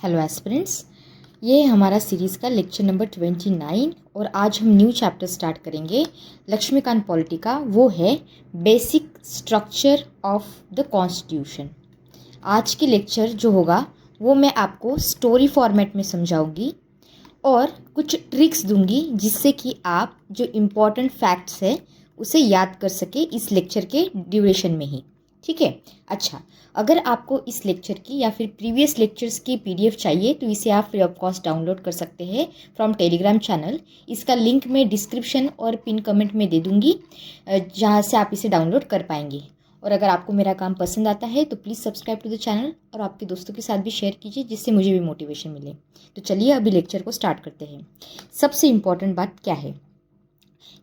Hello aspirants, ये है हमारा सीरीज़ का लेक्चर नंबर 29 और आज हम न्यू चैप्टर स्टार्ट करेंगे लक्ष्मीकांत पॉलिटी का। वो है basic structure of the constitution. आज के लेक्चर जो होगा वो मैं आपको स्टोरी फॉर्मेट में समझाऊंगी और कुछ ट्रिक्स दूंगी जिससे कि आप जो इम्पोर्टेंट फैक्ट्स है उसे याद कर सके इस लेक्चर के ड्यूरेशन में ही। ठीक है। अच्छा, अगर आपको इस लेक्चर की या फिर प्रीवियस लेक्चर्स की पीडीएफ चाहिए तो इसे आप फ्री ऑफ कॉस्ट डाउनलोड कर सकते हैं फ्रॉम टेलीग्राम चैनल। इसका लिंक मैं डिस्क्रिप्शन और पिन कमेंट में दे दूंगी, जहां से आप इसे डाउनलोड कर पाएंगे। और अगर आपको मेरा काम पसंद आता है तो please subscribe to the channel और आपके दोस्तों के साथ भी शेयर कीजिए जिससे मुझे भी मोटिवेशन मिले। तो चलिए अभी लेक्चर को स्टार्ट करते हैं। सबसे इम्पॉर्टेंट बात क्या है,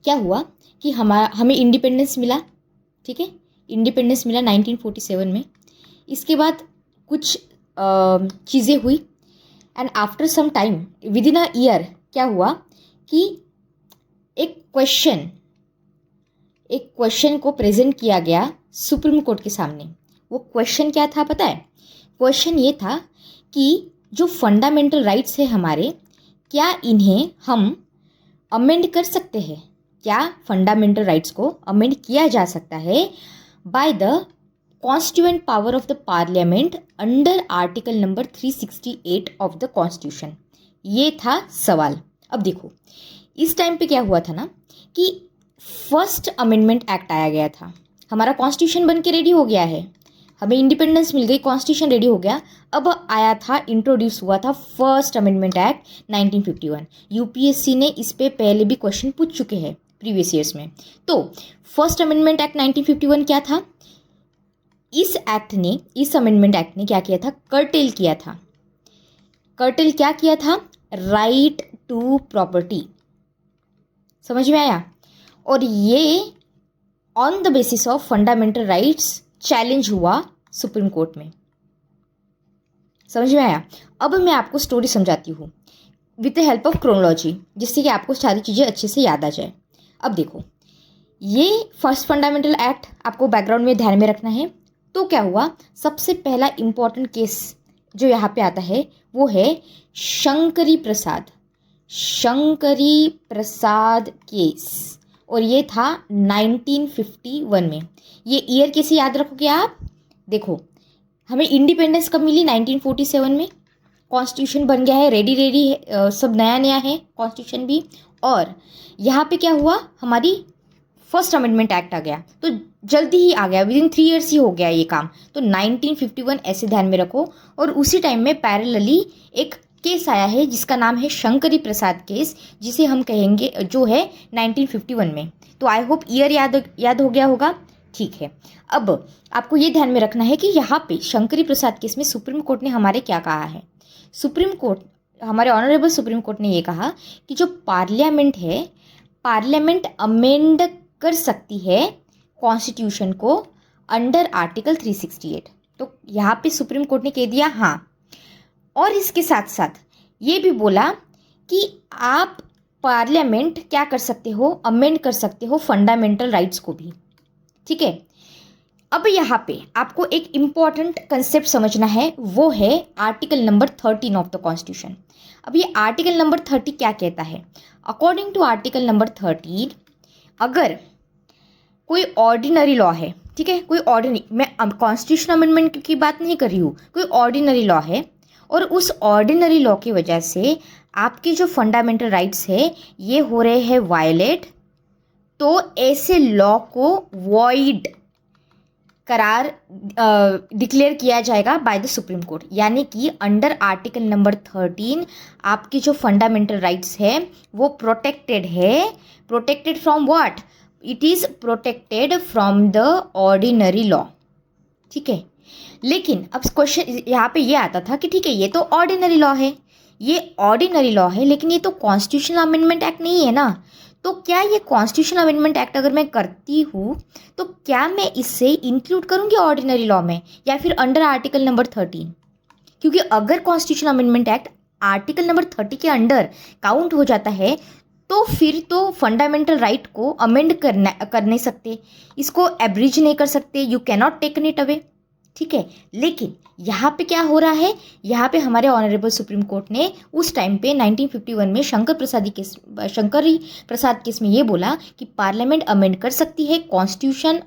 क्या हुआ कि हमें इंडिपेंडेंस मिला। ठीक है, इंडिपेंडेंस मिला 1947 में। इसके बाद कुछ चीज़ें हुई and after some time within a year क्या हुआ कि एक क्वेश्चन को प्रेजेंट किया गया सुप्रीम कोर्ट के सामने। वो क्वेश्चन क्या था पता है? क्वेश्चन ये था कि जो फंडामेंटल राइट्स है हमारे, क्या इन्हें हम अमेंड कर सकते हैं? क्या फंडामेंटल राइट्स को अमेंड किया जा सकता है by the constituent power of the parliament under article number 368 of the constitution? ये था सवाल। अब देखो, इस टाइम पे क्या हुआ था ना कि फर्स्ट अमेंडमेंट एक्ट आया गया था। हमारा कॉन्स्टिट्यूशन बन के रेडी हो गया है, हमें इंडिपेंडेंस मिल गई, कॉन्स्टिट्यूशन रेडी हो गया। अब आया था, इंट्रोड्यूस हुआ था फर्स्ट अमेंडमेंट एक्ट 1951। यूपीएससी ने इस पे पहले भी क्वेश्चन पूछ चुके हैं प्रीवियस ईयर्स में। तो फर्स्ट अमेंडमेंट एक्ट 1951 क्या था? इस अमेंडमेंट एक्ट ने क्या किया था? कर्टेल किया था। कर्टेल क्या किया था? Right to property. समझ में आया? और ये on the basis of fundamental rights challenge हुआ सुप्रीम कोर्ट में। समझ में आया? अब मैं आपको स्टोरी समझाती हूँ with the help of chronology, जिससे कि आपको सारी चीज़ें अच्छे से याद आ जाए। अब देखो, ये फर्स्ट फंडामेंटल एक्ट आपको बैकग्राउंड में ध्यान में रखना है। तो क्या हुआ, सबसे पहला इंपॉर्टेंट केस जो यहाँ पे आता है वो है शंकरी प्रसाद केस, और ये था 1951 में। ये ईयर कैसे याद रखोगे आप? देखो, हमें इंडिपेंडेंस कब मिली? 1947 में। कॉन्स्टिट्यूशन बन गया है, रेडी है, सब नया नया है कॉन्स्टिट्यूशन भी। और यहाँ पे क्या हुआ, हमारी फर्स्ट अमेंडमेंट एक्ट आ गया, तो जल्दी ही आ गया, विद इन 3 इयर्स ही हो गया ये काम। तो 1951 ऐसे ध्यान में रखो। और उसी टाइम में पैरेलली एक केस आया है जिसका नाम है शंकरी प्रसाद केस, जिसे हम कहेंगे जो है 1951 में। तो आई होप ईयर याद हो गया होगा। ठीक है, अब आपको ये ध्यान में रखना है कि यहाँ पे शंकरी प्रसाद केस में सुप्रीम कोर्ट ने हमारे क्या कहा है। हमारे ऑनरेबल सुप्रीम कोर्ट ने ये कहा कि जो पार्लियामेंट है, पार्लियामेंट अमेंड कर सकती है कॉन्स्टिट्यूशन को अंडर आर्टिकल 368। तो यहाँ पे सुप्रीम कोर्ट ने कह दिया हाँ। और इसके साथ साथ ये भी बोला कि आप पार्लियामेंट क्या कर सकते हो, अमेंड कर सकते हो फंडामेंटल राइट्स को भी। ठीक है। अब यहाँ पे आपको एक इम्पॉर्टेंट कंसेप्ट समझना है, वो है article number 13 of the constitution. अब ये आर्टिकल नंबर 30 क्या कहता है? अकॉर्डिंग टू आर्टिकल नंबर 13, अगर कोई ऑर्डिनरी लॉ है, ठीक है, कोई ऑर्डिनरी, मैं कॉन्स्टिट्यूशन अमेंडमेंट की बात नहीं कर रही हूँ, कोई ऑर्डिनरी लॉ है और उस ऑर्डिनरी लॉ की वजह से आपके जो फंडामेंटल राइट्स है ये हो रहे हैं वायलेट, तो ऐसे लॉ को वॉइड करार डिक्लेयर किया जाएगा बाय द सुप्रीम कोर्ट। यानी कि अंडर आर्टिकल नंबर 13 आपकी जो फंडामेंटल राइट्स है वो प्रोटेक्टेड है। Protected from what? It is protected from the ordinary law. ठीक है। लेकिन अब क्वेश्चन यहाँ पे ये आता था कि ठीक है, ये तो ऑर्डिनरी लॉ है, ये ऑर्डिनरी लॉ है, लेकिन ये तो कॉन्स्टिट्यूशनल अमेंडमेंट एक्ट नहीं है ना। तो क्या ये कॉन्स्टिट्यूशनल अमेंडमेंट एक्ट अगर मैं करती हूँ तो क्या मैं इससे इंक्लूड करूँगी ऑर्डिनरी लॉ में या फिर अंडर आर्टिकल नंबर 13? क्योंकि अगर constitutional amendment act article number 30 के अंडर काउंट हो जाता है तो फिर तो फंडामेंटल राइट को अमेंड कर नहीं सकते, इसको एब्रिज नहीं कर सकते, you cannot taken it away. ठीक है। लेकिन यहाँ पे क्या हो रहा है, यहाँ पे हमारे ऑनरेबल सुप्रीम कोर्ट ने उस टाइम पे 1951 में शंकर प्रसाद केस में ये बोला कि पार्लियामेंट अमेंड कर सकती है कॉन्स्टिट्यूशन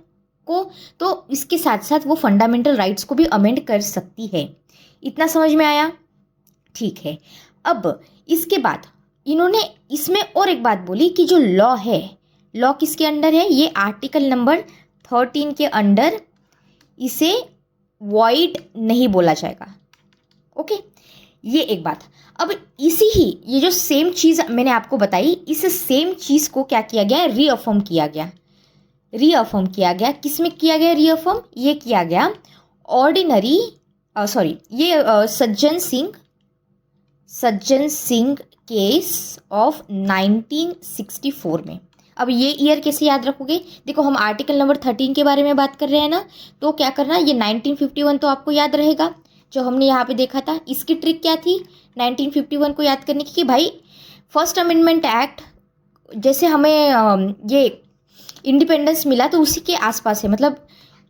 को, तो इसके साथ साथ वो फंडामेंटल राइट्स को भी अमेंड कर सकती है। इतना समझ में आया? ठीक है। अब इसके बाद इन्होंने इसमें और एक बात बोली कि जो लॉ है, लॉ किसके अंडर है, ये आर्टिकल नंबर 13 के अंडर इसे वॉइड नहीं बोला जाएगा। ओके, ये एक बात। अब इसी ही ये जो सेम चीज़ मैंने आपको बताई, इस सेम चीज़ को क्या किया गया, रीअफर्म किया गया। रीअफर्म किया गया, किस में किया गया रीअफर्म, ये किया गया ऑर्डिनरी ये सज्जन सिंह केस ऑफ 1964 में। अब ये ईयर कैसे याद रखोगे, देखो हम आर्टिकल नंबर 13 के बारे में बात कर रहे हैं ना, तो क्या करना, ये 1951 तो आपको याद रहेगा जो हमने यहाँ पे देखा था। इसकी ट्रिक क्या थी 1951 को याद करने की, कि भाई फर्स्ट अमेंडमेंट एक्ट जैसे हमें ये इंडिपेंडेंस मिला तो उसी के आसपास है, मतलब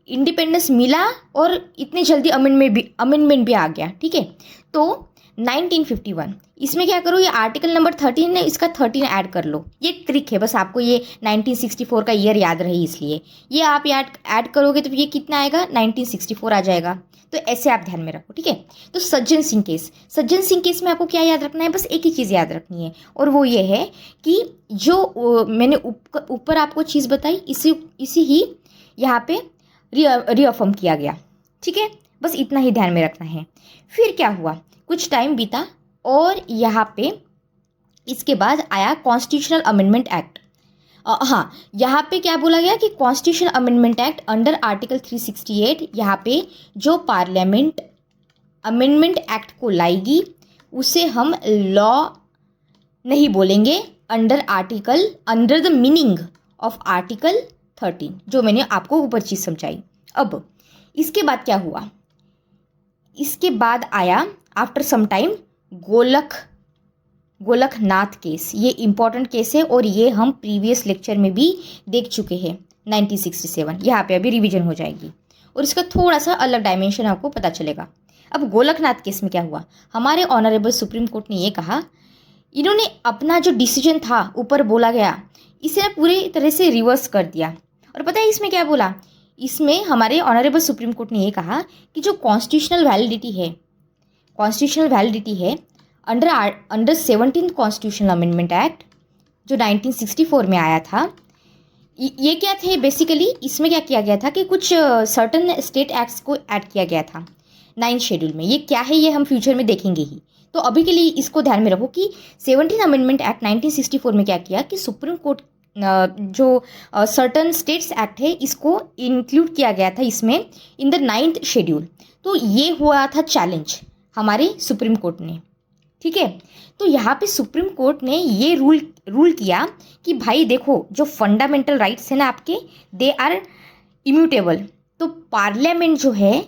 इंडिपेंडेंस मिला और इतनी जल्दी अमेंडमेंट भी आ गया। ठीक है, तो 1951 इसमें क्या करो, ये आर्टिकल नंबर 13 है, इसका 13 ऐड कर लो। ये ट्रिक है, बस आपको ये 1964 का ईयर याद रही इसलिए ये आप ऐड करोगे तो ये कितना आएगा, 1964 आ जाएगा। तो ऐसे आप ध्यान में रखो। ठीक है, तो सज्जन सिंह केस में आपको क्या याद रखना है, बस एक ही चीज़ याद रखनी है, और वो ये है कि जो मैंने ऊपर आपको चीज़ बताई इसी ही यहाँ पे रीअफर्म किया गया। ठीक है, बस इतना ही ध्यान में रखना है। फिर क्या हुआ, कुछ टाइम बीता और यहाँ पे इसके बाद आया कॉन्स्टिट्यूशनल अमेंडमेंट एक्ट। हाँ, यहाँ पे क्या बोला गया कि constitutional amendment act under article 368, यहाँ पे जो पार्लियामेंट अमेंडमेंट एक्ट को लाएगी उसे हम लॉ नहीं बोलेंगे, under the meaning of article 13, जो मैंने आपको ऊपर चीज़ समझाई। अब इसके बाद क्या हुआ, इसके बाद आया after some time Golaknath case. ये इंपॉर्टेंट केस है और ये हम प्रीवियस लेक्चर में भी देख चुके हैं 1967। यहाँ पे अभी रिवीजन हो जाएगी और इसका थोड़ा सा अलग डायमेंशन आपको पता चलेगा। अब गोलकनाथ केस में क्या हुआ, हमारे ऑनरेबल सुप्रीम कोर्ट ने ये कहा, इन्होंने अपना जो डिसीजन था ऊपर बोला गया इसे ना पूरी तरह से रिवर्स कर दिया। और पता है इसमें क्या बोला, इसमें हमारे ऑनरेबल सुप्रीम कोर्ट ने ये कहा कि जो कॉन्स्टिट्यूशनल वैलिडिटी है under 17th constitutional amendment act जो 1964 में आया था, ये क्या थे बेसिकली, इसमें क्या किया गया था कि कुछ सर्टन स्टेट एक्ट्स को ऐड किया गया था 9th शेड्यूल में। ये क्या है ये हम फ्यूचर में देखेंगे ही, तो अभी के लिए इसको ध्यान में रखो कि 17th अमेंडमेंट एक्ट 1964 में क्या किया कि सुप्रीम कोर्ट जो सर्टन स्टेट्स एक्ट है इसको इंक्लूड किया गया था इसमें इन द 9th शेड्यूल। तो ये हुआ था चैलेंज हमारे सुप्रीम कोर्ट ने। ठीक है, तो यहाँ पे सुप्रीम कोर्ट ने ये रूल किया कि भाई देखो जो फंडामेंटल राइट्स है ना आपके, दे आर इम्यूटेबल। तो पार्लियामेंट जो है,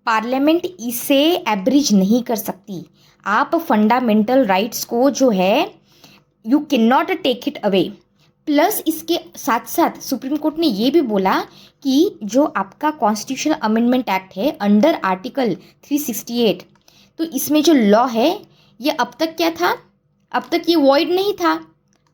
पार्लियामेंट इसे एब्रिज नहीं कर सकती। आप फंडामेंटल राइट्स को जो है you can not take it away. Plus इसके साथ साथ सुप्रीम कोर्ट ने ये भी बोला कि जो आपका कॉन्स्टिट्यूशनल अमेंडमेंट एक्ट है अंडर आर्टिकल 368, तो इसमें जो लॉ है ये अब तक क्या था, अब तक ये वॉइड नहीं था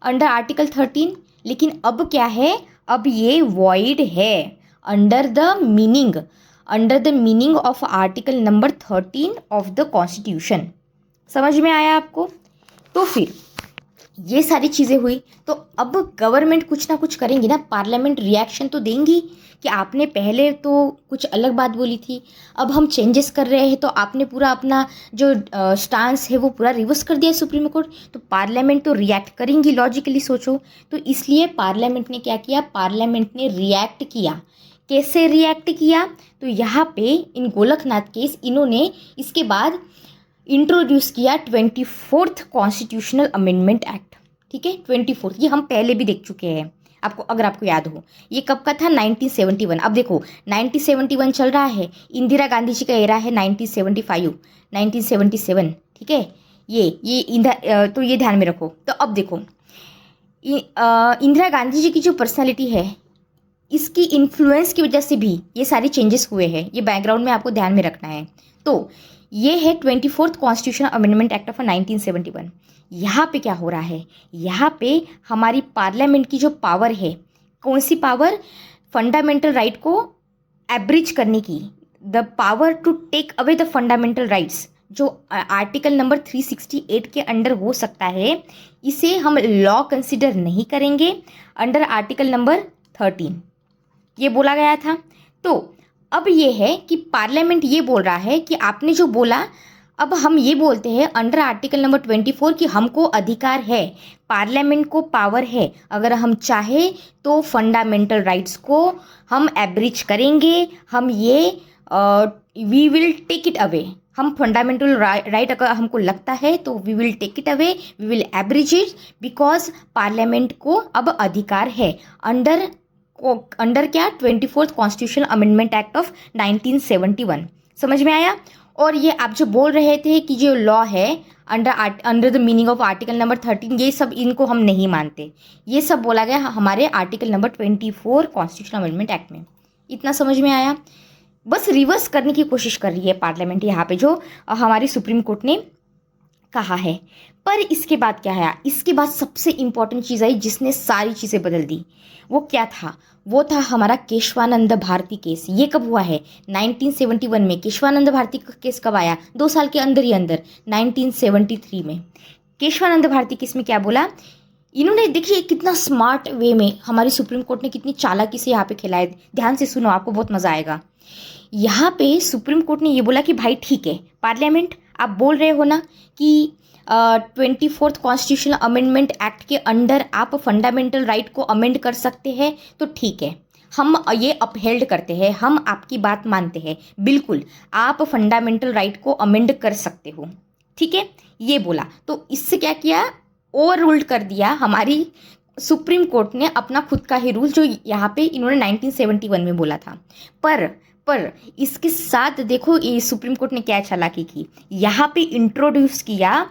अंडर आर्टिकल 13, लेकिन अब क्या है, अब ये वॉइड है under the meaning of article number 13 of the constitution. समझ में आया आपको? तो फिर ये सारी चीज़ें हुई, तो अब गवर्नमेंट कुछ ना कुछ करेंगी ना, पार्लियामेंट रिएक्शन तो देंगी कि आपने पहले तो कुछ अलग बात बोली थी, अब हम चेंजेस कर रहे हैं, तो आपने पूरा अपना जो स्टांस है वो पूरा रिवर्स कर दिया सुप्रीम कोर्ट, तो पार्लियामेंट तो रिएक्ट करेंगी, लॉजिकली सोचो। तो इसलिए पार्लियामेंट ने क्या किया, पार्लियामेंट ने रिएक्ट किया। कैसे रिएक्ट किया, तो यहाँ पे इन गोलकनाथ केस इन्होंने इसके बाद इंट्रोड्यूस किया 24th कॉन्स्टिट्यूशनल अमेंडमेंट एक्ट। ठीक है, 24th, ये हम पहले भी देख चुके हैं, आपको अगर आपको याद हो। ये कब का था, 1971। अब देखो 1971 चल रहा है, इंदिरा गांधी जी का एरा है 1975 1977। ठीक है, तो ये ध्यान में रखो। तो अब देखो इंदिरा गांधी जी की जो पर्सनालिटी है, इसकी इन्फ्लुएंस की वजह से भी ये सारे चेंजेस हुए हैं, ये बैकग्राउंड में आपको ध्यान में रखना है। तो ये है 24th constitutional amendment act of 1971। यहाँ पे क्या हो रहा है, यहाँ पे हमारी पार्लियामेंट की जो पावर है, कौन सी पावर, फंडामेंटल राइट को एब्रिज करने की, the power to take away the fundamental rights, जो आर्टिकल नंबर 368 के अंडर हो सकता है, इसे हम लॉ कंसिडर नहीं करेंगे अंडर आर्टिकल नंबर 13, ये बोला गया था। तो अब ये है कि पार्लियामेंट ये बोल रहा है कि आपने जो बोला, अब हम ये बोलते हैं अंडर आर्टिकल नंबर 24 कि हमको अधिकार है, पार्लियामेंट को पावर है, अगर हम चाहे तो फंडामेंटल राइट्स को हम एब्रिज करेंगे, हम ये we will take it away, हम फंडामेंटल राइट अगर हमको लगता है तो we will take it away, we will abridge it, because parliament को अब अधिकार है अंडर क्या, 24th constitutional amendment act of 1971। समझ में आया। और ये आप जो बोल रहे थे कि जो लॉ है under the meaning of article number 13, ये सब इनको हम नहीं मानते, ये सब बोला गया हमारे article number 24 constitutional amendment act में। इतना समझ में आया। बस रिवर्स करने की कोशिश कर रही है पार्लियामेंट यहाँ पे जो हमारी सुप्रीम कोर्ट ने कहा है। पर इसके बाद क्या है, इसके बाद सबसे इंपॉर्टेंट चीज़ आई जिसने सारी चीज़ें बदल दी। वो क्या था, वो था हमारा केशवानंद भारती केस। ये कब हुआ है, 1971 में। केशवानंद भारती का केस कब आया, 2 साल के अंदर ही अंदर, 1973 में। केशवानंद भारती केस में क्या बोला इन्होंने, देखिए कितना स्मार्ट वे में हमारी सुप्रीम कोर्ट ने कितनी चालाकी से यहाँ पे खेला है। ध्यान से सुनो, आपको बहुत मज़ा आएगा। यहाँ पे सुप्रीम कोर्ट ने ये बोला कि भाई ठीक है, पार्लियामेंट आप बोल रहे हो ना कि 24th कॉन्स्टिट्यूशनल अमेंडमेंट एक्ट के अंडर आप फंडामेंटल राइट को अमेंड कर सकते हैं, तो ठीक है, हम ये अपहेल्ड करते हैं, हम आपकी बात मानते हैं, बिल्कुल आप फंडामेंटल राइट को अमेंड कर सकते हो, ठीक है, ये बोला। तो इससे क्या किया, ओवर रूल्ड कर दिया हमारी सुप्रीम कोर्ट ने अपना खुद का ही रूल, जो यहाँ पे इन्होंने 1971 में बोला था। पर इसके साथ देखो ये सुप्रीम कोर्ट ने क्या चालाकी की, यहाँ पे इंट्रोड्यूस किया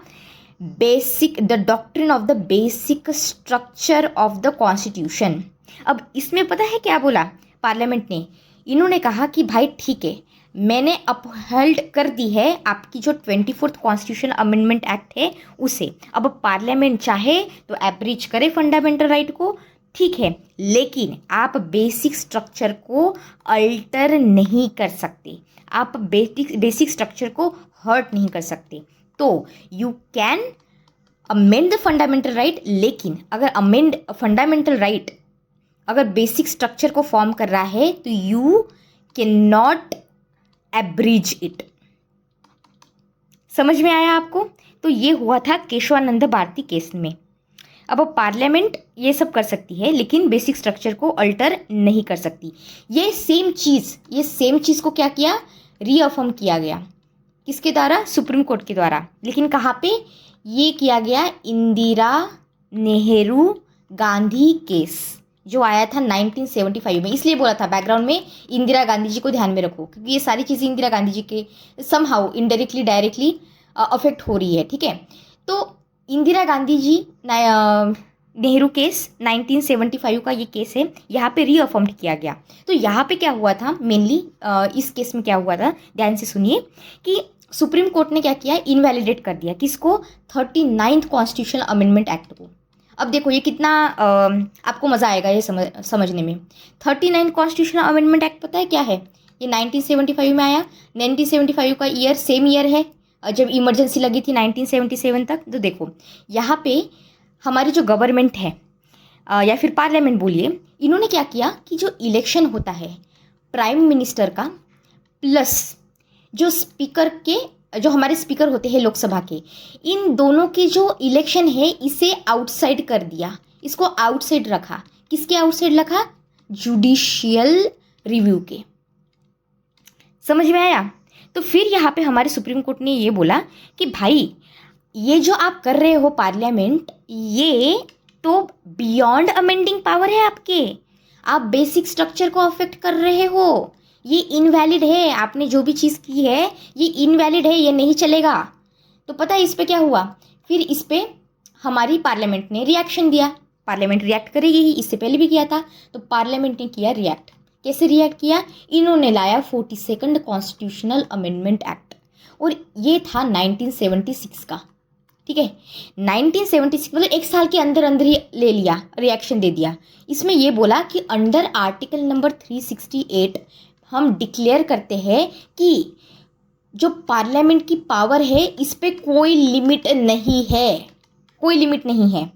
the doctrine of the basic structure of the constitution. अब इसमें पता है क्या बोला पार्लियामेंट ने, इन्होंने कहा कि भाई ठीक है, मैंने अपहेल्ड कर दी है आपकी जो 24th कॉन्स्टिट्यूशन अमेंडमेंट एक्ट है उसे। अब पार्लियामेंट चाहे तो एब्रिज करे फंडामेंटल राइट को, ठीक है, लेकिन आप बेसिक स्ट्रक्चर को अल्टर नहीं कर सकते, आप बेसिक स्ट्रक्चर को हर्ट नहीं कर सकते। तो you can amend the fundamental right, लेकिन अगर अमेंड फंडामेंटल राइट अगर बेसिक स्ट्रक्चर को फॉर्म कर रहा है तो यू कैन नॉट एब्रिज इट। समझ में आया आपको। तो ये हुआ था केशवानंद भारती केस में। अब पार्लियामेंट ये सब कर सकती है लेकिन बेसिक स्ट्रक्चर को अल्टर नहीं कर सकती। ये सेम चीज़ को क्या किया, रीअफर्म किया गया, किसके द्वारा, सुप्रीम कोर्ट के द्वारा। लेकिन कहाँ पे ये किया गया, इंदिरा नेहरू गांधी केस जो आया था 1975 में। इसलिए बोला था बैकग्राउंड में इंदिरा गांधी जी को ध्यान में रखो, क्योंकि ये सारी चीज़ें इंदिरा गांधी जी के समहाउ इनडायरेक्टली डायरेक्टली अफेक्ट हो रही है, ठीक है। तो इंदिरा गांधी जी नेहरू केस 1975 का ये केस है, यहाँ पे रीअफर्म किया गया। तो यहाँ पे क्या हुआ था मेनली, इस केस में क्या हुआ था, ध्यान से सुनिए कि सुप्रीम कोर्ट ने क्या किया, इनवैलिडेट कर दिया किसको, 39th कॉन्स्टिट्यूशनल अमेंडमेंट एक्ट को। अब देखो ये कितना आपको मज़ा आएगा ये समझने में। 39th कॉन्स्टिट्यूशनल अमेंडमेंट एक्ट पता है क्या है, ये 1975 में आया। 1975 का ईयर सेम ईयर है जब इमरजेंसी लगी थी 1977 तक। तो देखो यहाँ पे हमारी जो गवर्नमेंट है या फिर पार्लियामेंट बोलिए, इन्होंने क्या किया कि जो इलेक्शन होता है प्राइम मिनिस्टर का प्लस जो स्पीकर के, जो हमारे स्पीकर होते हैं लोकसभा के, इन दोनों के जो इलेक्शन है इसे आउटसाइड कर दिया, इसको आउटसाइड रखा। किसके आउटसाइड रखा, जुडिशियल रिव्यू के। समझ में आया। तो फिर यहाँ पे हमारे सुप्रीम कोर्ट ने ये बोला कि भाई ये जो आप कर रहे हो पार्लियामेंट, ये तो बियॉन्ड अमेंडिंग पावर है आपके, आप बेसिक स्ट्रक्चर को अफेक्ट कर रहे हो, ये इनवैलिड है, आपने जो भी चीज़ की है ये इनवैलिड है, ये नहीं चलेगा। तो पता है इस पे क्या हुआ, फिर इस पे हमारी पार्लियामेंट ने रिएक्शन दिया। पार्लियामेंट रिएक्ट करेगी ही, इससे पहले भी किया था। तो पार्लियामेंट ने किया रिएक्ट। कैसे रिएक्ट किया? इन्होंने लाया 42nd कॉन्स्टिट्यूशनल अमेंडमेंट एक्ट, और ये था 1976 का। ठीक है, 1976 मतलब एक साल के अंदर अंदर ही ले लिया, रिएक्शन दे दिया। इसमें ये बोला कि अंडर आर्टिकल नंबर 368 हम डिक्लेयर करते हैं कि जो पार्लियामेंट की पावर है इस पे कोई लिमिट नहीं है, कोई लिमिट नहीं है।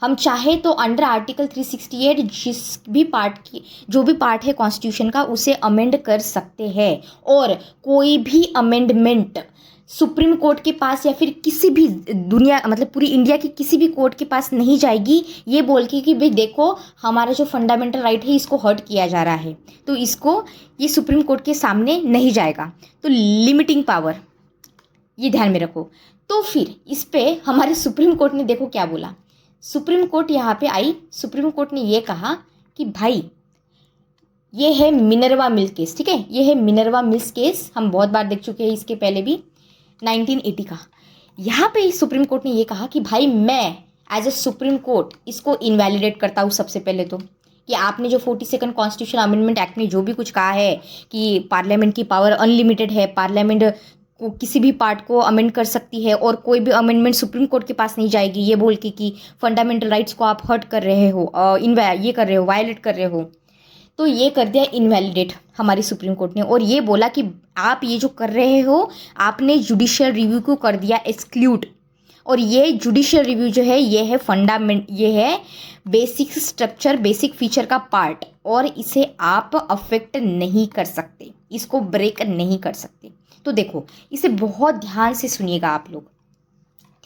हम चाहे तो अंडर आर्टिकल 368 जिस भी पार्ट की, जो भी पार्ट है कॉन्स्टिट्यूशन का, उसे अमेंड कर सकते हैं, और कोई भी अमेंडमेंट सुप्रीम कोर्ट के पास या फिर किसी भी दुनिया मतलब पूरी इंडिया की किसी भी कोर्ट के पास नहीं जाएगी ये बोल के कि भाई देखो हमारा जो फंडामेंटल राइट है इसको हर्ट किया जा रहा है, तो इसको ये सुप्रीम कोर्ट के सामने नहीं जाएगा। तो लिमिटिंग पावर, ये ध्यान में रखो। तो फिर इस पे हमारे सुप्रीम कोर्ट ने देखो क्या बोला। सुप्रीम कोर्ट यहाँ पे आई, सुप्रीम कोर्ट ने ये कहा कि भाई ये है मिनर्वा मिल्स केस। ठीक है, ये है मिनर्वा मिल्स केस, हम बहुत बार देख चुके हैं इसके पहले भी, 1980 का। यहाँ पे सुप्रीम कोर्ट ने ये कहा कि भाई मैं एज ए सुप्रीम कोर्ट इसको इनवैलिडेट करता हूँ। सबसे पहले तो कि आपने जो 42nd कॉन्स्टिट्यूशन अमेंडमेंट एक्ट में जो भी कुछ कहा है कि पार्लियामेंट की पावर अनलिमिटेड है, पार्लियामेंट को किसी भी पार्ट को अमेंड कर सकती है और कोई भी अमेंडमेंट सुप्रीम कोर्ट के पास नहीं जाएगी, ये बोल के कि फंडामेंटल राइट्स को आप हर्ट कर रहे हो, ये कर रहे हो, वायलेट कर रहे हो, तो ये कर दिया इनवैलिडेट हमारी सुप्रीम कोर्ट ने। और ये बोला कि आप ये जो कर रहे हो आपने जुडिशियल रिव्यू को कर दिया एक्सक्लूड, और ये जुडिशियल रिव्यू जो है ये है फंडामेंट, ये है बेसिक स्ट्रक्चर, बेसिक फीचर का पार्ट, और इसे आप अफेक्ट नहीं कर सकते, इसको ब्रेक नहीं कर सकते। तो देखो इसे बहुत ध्यान से सुनिएगा आप लोग,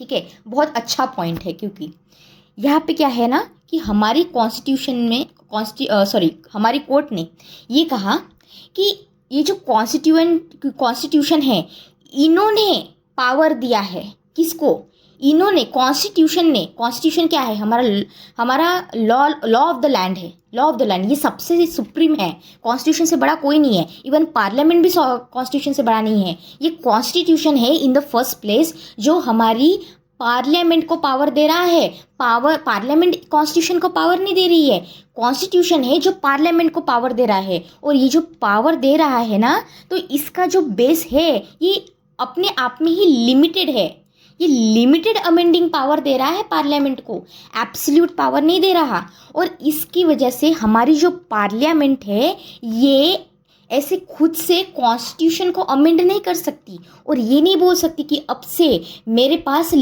ठीक है, बहुत अच्छा पॉइंट है, क्योंकि यहाँ पे क्या है ना कि हमारी कॉन्स्टिट्यूशन में हमारी कोर्ट ने ये कहा कि ये जो कॉन्स्टिट्यूशन है इन्होंने पावर दिया है किसको? इन्होंने कॉन्स्टिट्यूशन क्या है? हमारा लॉ ऑफ द लैंड है, लॉ ऑफ द लैंड, ये सबसे सुप्रीम है, कॉन्स्टिट्यूशन से बड़ा कोई नहीं है, इवन पार्लियामेंट भी कॉन्स्टिट्यूशन से बड़ा नहीं है। ये कॉन्स्टिट्यूशन है इन द फर्स्ट प्लेस जो हमारी पार्लियामेंट को पावर दे रहा है। पार्लियामेंट कॉन्स्टिट्यूशन को पावर नहीं दे रही है, कॉन्स्टिट्यूशन है जो पार्लियामेंट को पावर दे रहा है। और ये जो पावर दे रहा है ना, तो इसका जो बेस है ये अपने आप में ही लिमिटेड है, ये लिमिटेड अमेंडिंग पावर दे रहा है पार्लियामेंट को, एब्सोल्यूट पावर नहीं दे रहा। और इसकी वजह से हमारी जो पार्लियामेंट है ये ऐसे खुद से कॉन्स्टिट्यूशन को अमेंड नहीं कर सकती, और ये नहीं बोल सकती कि अब से मेरे पास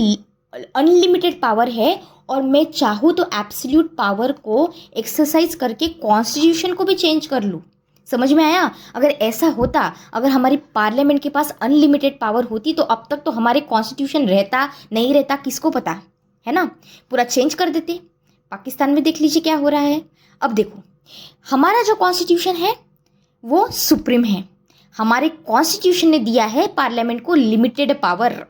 अनलिमिटेड पावर है और मैं चाहूँ तो एब्सोल्यूट पावर को एक्सरसाइज करके कॉन्स्टिट्यूशन को भी चेंज कर लूँ। समझ में आया? अगर ऐसा होता, अगर हमारी पार्लियामेंट के पास अनलिमिटेड पावर होती तो अब तक तो हमारे कॉन्स्टिट्यूशन रहता नहीं रहता किसको पता, है ना, पूरा चेंज कर देते। पाकिस्तान में देख लीजिए क्या हो रहा है। अब देखो हमारा जो कॉन्स्टिट्यूशन है वो सुप्रीम है, हमारे कॉन्स्टिट्यूशन ने दिया है पार्लियामेंट को लिमिटेड पावर,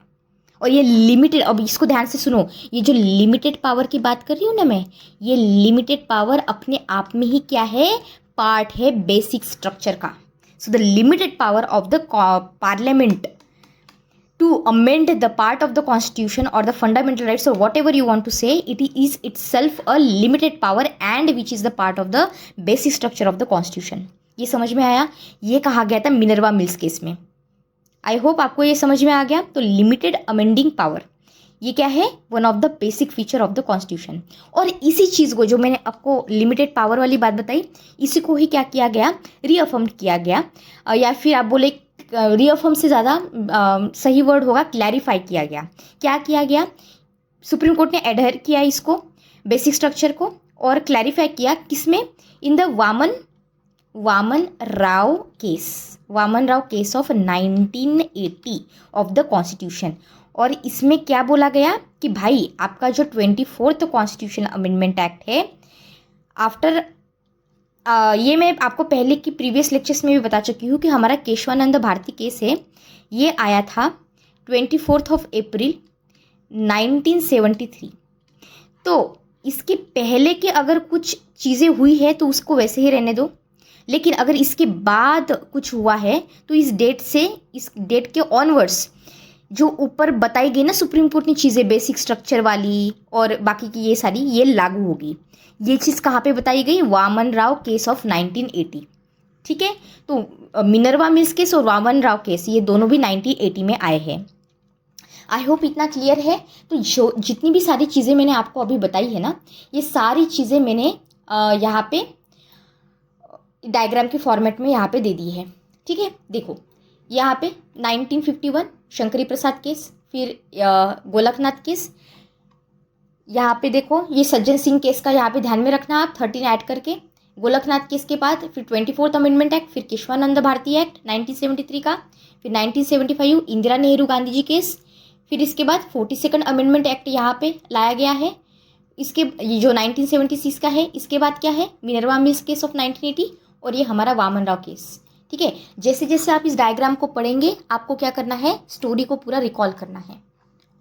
और ये लिमिटेड, अब इसको ध्यान से सुनो, ये जो लिमिटेड पावर की बात कर रही हूँ ना मैं, ये लिमिटेड पावर अपने आप में ही क्या है? पार्ट है बेसिक स्ट्रक्चर का। So the limited power of the parliament to amend the part of the constitution or the fundamental rights or whatever you want to say, it is itself a limited power and which is the part of the basic structure of the constitution। ये समझ में आया? ये कहा गया था Minerva mills case में। I hope आपको ये समझ में आ गया। तो लिमिटेड अमेंडिंग पावर ये क्या है? One of the basic feature of the constitution. और इसी चीज़ को जो मैंने आपको लिमिटेड पावर वाली बात बताई, इसी को ही क्या किया गया? रीअफर्म किया गया, या फिर आप बोले रीअफर्म से ज़्यादा सही वर्ड होगा क्लैरिफाई किया गया। क्या किया गया? सुप्रीम कोर्ट ने एडहेर किया इसको, बेसिक स्ट्रक्चर को, और क्लैरिफाई किया किसमें? In the Waman Rao case of 1980 of the constitution. और इसमें क्या बोला गया कि भाई आपका जो 24th कॉन्स्टिट्यूशन अमेंडमेंट एक्ट है, आफ्टर ये मैं आपको पहले की प्रीवियस लेक्चर्स में भी बता चुकी हूँ कि हमारा केशवानंद भारती केस है, ये आया था 24 अप्रैल 1973। तो इसके पहले के अगर कुछ चीज़ें हुई है तो उसको वैसे ही रहने दो, लेकिन अगर इसके बाद कुछ हुआ है तो इस डेट के ऑनवर्ड्स जो ऊपर बताई गई ना सुप्रीम कोर्ट ने चीज़ें बेसिक स्ट्रक्चर वाली और बाकी की ये सारी, ये लागू होगी। ये चीज़ कहाँ पे बताई गई? Waman Rao case of 1980। ठीक है, तो मिनर्वा मिल्स केस और वामन राव केस ये दोनों भी 1980 में आए हैं। आई होप इतना क्लियर है। तो जो जितनी भी सारी चीज़ें मैंने आपको अभी बताई है ना, ये सारी चीज़ें मैंने यहाँ पे डायग्राम के फॉर्मेट में यहाँ पे दे दी है। ठीक है, देखो यहाँ पे 1951 शंकरी प्रसाद केस, फिर गोलकनाथ केस, यहाँ पे देखो ये सज्जन सिंह केस का यहाँ पे ध्यान में रखना आप 13 ऐड करके। गोलकनाथ केस के बाद फिर 24th अमेंडमेंट एक्ट, फिर केशवानंद भारती एक्ट 1973 का, फिर 1975 इंदिरा नेहरू गांधी जी केस, फिर इसके बाद 42nd अमेंडमेंट एक्ट यहाँ पे लाया गया है। इसके ये जो 1976 का है, इसके बाद क्या है? मिनर्वा मिल्स केस ऑफ 1980 और ये हमारा वामन राव केस। ठीक है, जैसे जैसे आप इस डायग्राम को पढ़ेंगे आपको क्या करना है? स्टोरी को पूरा रिकॉल करना है।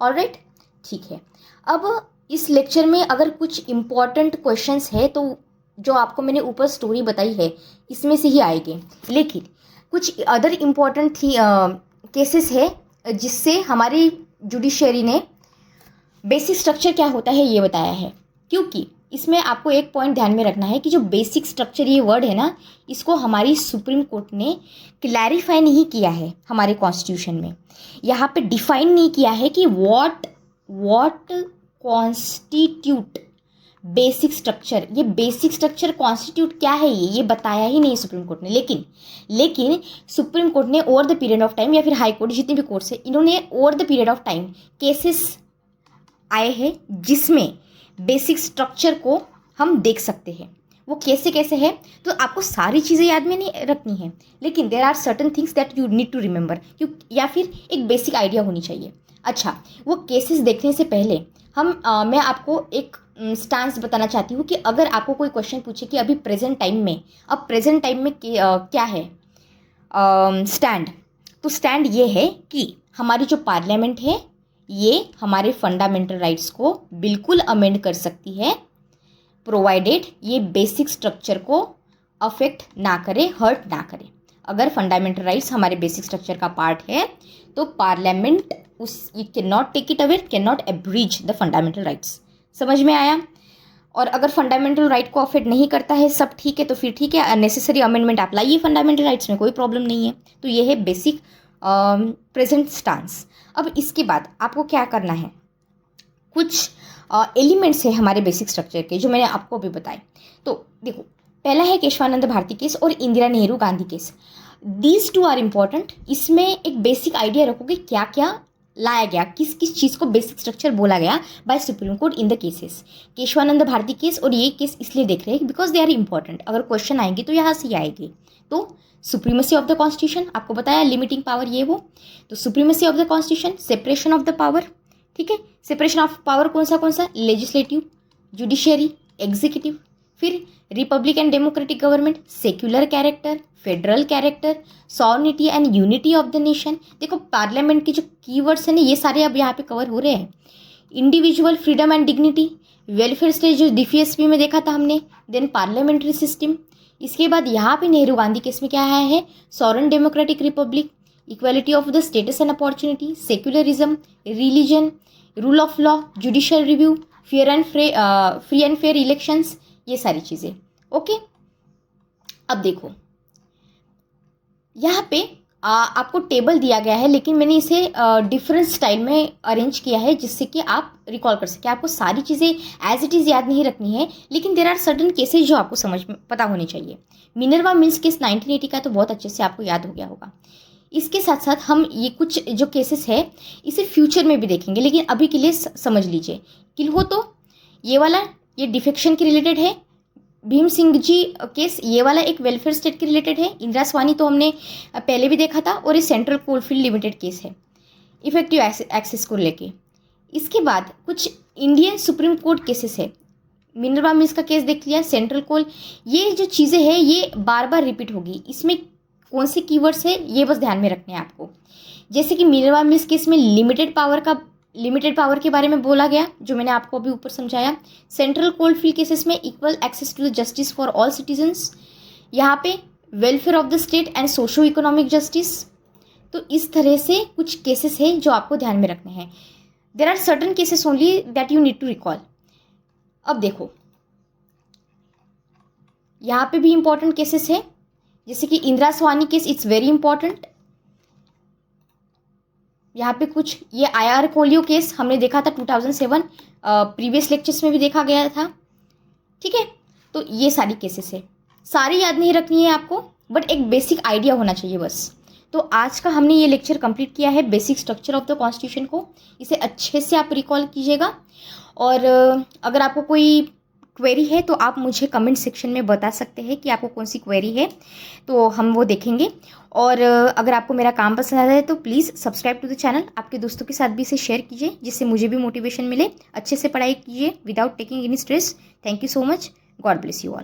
ऑलराइट, ठीक है। अब इस लेक्चर में अगर कुछ इम्पॉर्टेंट क्वेश्चंस है तो जो आपको मैंने ऊपर स्टोरी बताई है इसमें से ही आएंगे, लेकिन कुछ अदर इम्पॉर्टेंट थी केसेस है जिससे हमारी जुडिशरी ने बेसिक स्ट्रक्चर क्या होता है ये बताया है। क्योंकि इसमें आपको एक पॉइंट ध्यान में रखना है कि जो बेसिक स्ट्रक्चर ये वर्ड है ना, इसको हमारी सुप्रीम कोर्ट ने क्लैरिफाई नहीं किया है हमारे कॉन्स्टिट्यूशन में। यहाँ पे डिफाइन नहीं किया है कि व्हाट कॉन्स्टिट्यूट बेसिक स्ट्रक्चर। ये बेसिक स्ट्रक्चर कॉन्स्टिट्यूट क्या है ये बताया ही नहीं सुप्रीम कोर्ट ने। लेकिन सुप्रीम कोर्ट ने over the period of time, या फिर हाई कोर्ट, जितने भी कोर्ट्स है, इन्होंने over the period of time cases आए हैं जिसमें बेसिक स्ट्रक्चर को हम देख सकते हैं। वो कैसे कैसे है तो आपको सारी चीज़ें याद में नहीं रखनी है, लेकिन there are certain things that you need to remember, या फिर एक बेसिक आइडिया होनी चाहिए। अच्छा, वो केसेस देखने से पहले मैं आपको एक स्टांस बताना चाहती हूँ कि अगर आपको कोई क्वेश्चन पूछे कि अभी प्रेजेंट टाइम में क्या है स्टैंड, तो स्टैंड ये है कि हमारी जो पार्लियामेंट है ये हमारे फंडामेंटल राइट्स को बिल्कुल अमेंड कर सकती है, प्रोवाइडेड ये बेसिक स्ट्रक्चर को अफेक्ट ना करे, हर्ट ना करे। अगर फंडामेंटल राइट्स हमारे बेसिक स्ट्रक्चर का पार्ट है तो parliament can not take it away, can not abridge the fundamental rights. समझ में आया? और अगर फंडामेंटल राइट को अफेक्ट नहीं करता है, सब ठीक है, तो फिर ठीक है, अननेसेसरी अमेंडमेंट आप लाइए फंडामेंटल राइट्स में, कोई प्रॉब्लम नहीं है। तो ये है बेसिक प्रेजेंट स्टांस। अब इसके बाद आपको क्या करना है? कुछ एलिमेंट्स है हमारे बेसिक स्ट्रक्चर के जो मैंने आपको अभी बताए। तो देखो, पहला है केशवानंद भारती केस और Indira Nehru Gandhi case. These two are important. इसमें एक बेसिक आइडिया रखोगे क्या क्या लाया गया, किस किस चीज़ को बेसिक स्ट्रक्चर बोला गया by supreme court in the cases. Kesavananda Bharati case और ये केस इसलिए देख रहे हैं बिकॉज दे आर इंपॉर्टेंट। अगर क्वेश्चन आएंगे तो यहाँ से ही आएंगे। तो सुप्रीमेसी ऑफ द कॉन्स्टिट्यूशन, आपको बताया लिमिटिंग पावर ये वो, तो supremacy of the constitution, separation of the power. ठीक है, सेपरेशन ऑफ पावर कौन सा? लेजिस्लेटिव, जुडिशियरी, एग्जीक्यूटिव, फिर Republic and democratic government, secular character, federal character, sovereignty and unity of the nation. देखो, पार्लियामेंट के जो कीवर्ड्स हैं ना, ये सारे अब यहाँ पे कवर हो रहे हैं। Individual freedom and dignity, welfare state जो DFSP में देखा था हमने, देन पार्लियामेंट्री सिस्टम। इसके बाद यहाँ पे नेहरू गांधी केस में क्या आया है? Sovereign democratic Republic, equality of the status and opportunity, secularism, religion, rule of law, judicial review, free and fair elections, ये सारी चीज़ें। ओके, अब देखो यहाँ पे आपको टेबल दिया गया है, लेकिन मैंने इसे डिफरेंट स्टाइल में अरेंज किया है जिससे कि आप रिकॉल कर सकें। आपको सारी चीज़ें एज इट इज़ याद नहीं रखनी है, लेकिन देर आर सर्टन केसेज जो आपको समझ में पता होने चाहिए। मिनर्वा मिल्स केस 1980 का तो बहुत अच्छे से आपको याद हो गया होगा। इसके साथ साथ हम ये कुछ जो केसेस है इसे फ्यूचर में भी देखेंगे, लेकिन अभी के लिए समझ लीजिए। किल्हो तो ये वाला ये डिफेक्शन के रिलेटेड है। भीम सिंह जी केस ये वाला एक वेलफेयर स्टेट के रिलेटेड है। इंदिरा स्वानी तो हमने पहले भी देखा था, और ये सेंट्रल कोलफील्ड लिमिटेड केस है इफेक्टिव एक्सेस को लेके। इसके बाद कुछ इंडियन सुप्रीम कोर्ट केसेस है। मिनर्वा मिल्स का केस देख लिया, सेंट्रल कोल, ये जो चीज़ें हैं ये बार बार रिपीट होगी। इसमें कौन से कीवर्ड्स है ये बस ध्यान में रखने हैं आपको। जैसे कि मिनर्वा मिल्स केस में लिमिटेड पावर के बारे में बोला गया, जो मैंने आपको अभी ऊपर समझाया। सेंट्रल कोलफील्ड केसेस में equal access to the justice for all citizens. यहाँ पे welfare of the state and socio economic justice. तो इस तरह से कुछ केसेस हैं जो आपको ध्यान में रखने हैं. There are certain cases only that you need to recall. अब देखो, यहाँ पे भी इंपॉर्टेंट केसेस है, जैसे कि Indira Swani case, it's very important. यहाँ पे कुछ ये IR कोलियो केस हमने देखा था 2007, प्रीवियस लेक्चर्स में भी देखा गया था. ठीक है, तो ये सारी केसेस है. सारी याद नहीं रखनी है आपको, बट एक बेसिक आइडिया होना चाहिए बस. तो आज का हमने ये लेक्चर कंप्लीट किया है, basic structure of the constitution को. इसे अच्छे से आप रिकॉल कीजिएगा. और अगर आपको कोई क्वेरी है तो आप मुझे कमेंट सेक्शन में बता सकते हैं कि आपको कौन सी क्वेरी है, तो हम वो देखेंगे. और अगर आपको मेरा काम पसंद आता है तो please subscribe to the channel. आपके दोस्तों के साथ भी इसे शेयर कीजिए, जिससे मुझे भी मोटिवेशन मिले. अच्छे से पढ़ाई कीजिए without taking any stress. Thank you so much. God bless you all.